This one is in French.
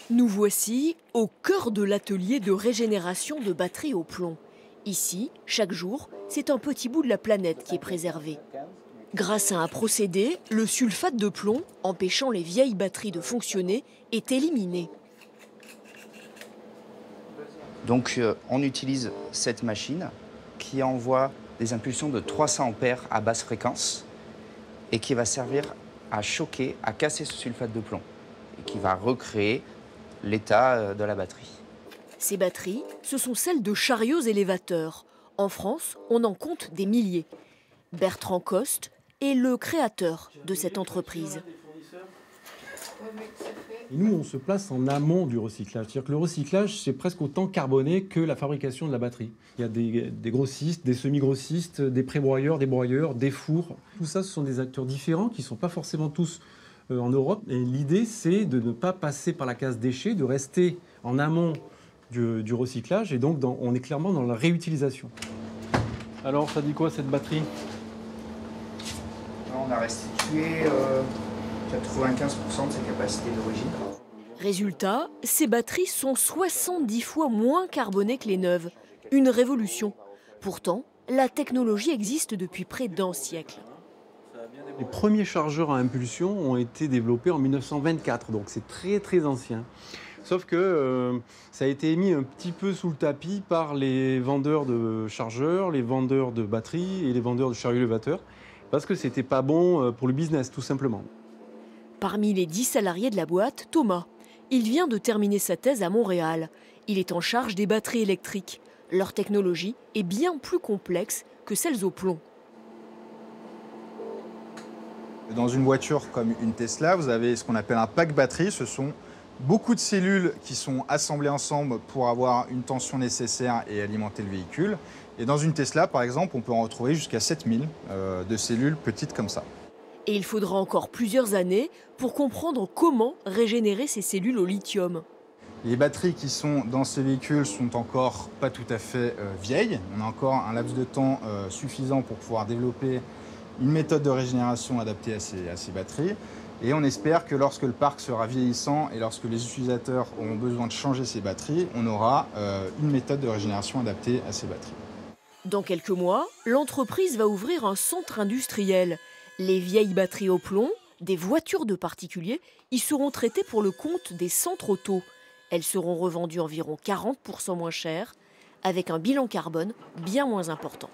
Nous voici au cœur de l'atelier de régénération de batteries au plomb. Ici, chaque jour, c'est un petit bout de la planète qui est préservé. Grâce à un procédé, le sulfate de plomb, empêchant les vieilles batteries de fonctionner, est éliminé. Donc on utilise cette machine qui envoie des impulsions de 300 ampères à basse fréquence et qui va servir à choquer, à casser ce sulfate de plomb et qui va recréer l'état de la batterie. Ces batteries, ce sont celles de chariots élévateurs. En France, on en compte des milliers. Bertrand Coste est le créateur de cette entreprise. Et nous, on se place en amont du recyclage. C'est-à-dire que le recyclage, c'est presque autant carboné que la fabrication de la batterie. Il y a des grossistes, des semi-grossistes, des pré-broyeurs, des broyeurs, des fours. Tout ça, ce sont des acteurs différents qui ne sont pas forcément tous en Europe. Et l'idée, c'est de ne pas passer par la case déchets, de rester en amont du recyclage. Et donc, on est clairement dans la réutilisation. Alors, ça dit quoi, cette batterie ? On a restitué 95% de ses capacités d'origine. Résultat, ces batteries sont 70 fois moins carbonées que les neuves. Une révolution. Pourtant, la technologie existe depuis près d'un siècle. Les premiers chargeurs à impulsion ont été développés en 1924, donc c'est très très ancien. Sauf que ça a été mis un petit peu sous le tapis par les vendeurs de chargeurs, les vendeurs de batteries et les vendeurs de chariots élévateurs, parce que c'était pas bon pour le business, tout simplement. Parmi les 10 salariés de la boîte, Thomas. Il vient de terminer sa thèse à Montréal. Il est en charge des batteries électriques. Leur technologie est bien plus complexe que celles au plomb. Dans une voiture comme une Tesla, vous avez ce qu'on appelle un pack batterie. Ce sont beaucoup de cellules qui sont assemblées ensemble pour avoir une tension nécessaire et alimenter le véhicule. Et dans une Tesla, par exemple, on peut en retrouver jusqu'à 7000 de cellules petites comme ça. Et il faudra encore plusieurs années pour comprendre comment régénérer ces cellules au lithium. Les batteries qui sont dans ces véhicules sont encore pas tout à fait vieilles. On a encore un laps de temps suffisant pour pouvoir développer une méthode de régénération adaptée à ces batteries. Et on espère que lorsque le parc sera vieillissant et lorsque les utilisateurs auront besoin de changer ces batteries, on aura une méthode de régénération adaptée à ces batteries. Dans quelques mois, l'entreprise va ouvrir un centre industriel. Les vieilles batteries au plomb, des voitures de particuliers, y seront traitées pour le compte des centres auto. Elles seront revendues environ 40% moins chères, avec un bilan carbone bien moins important.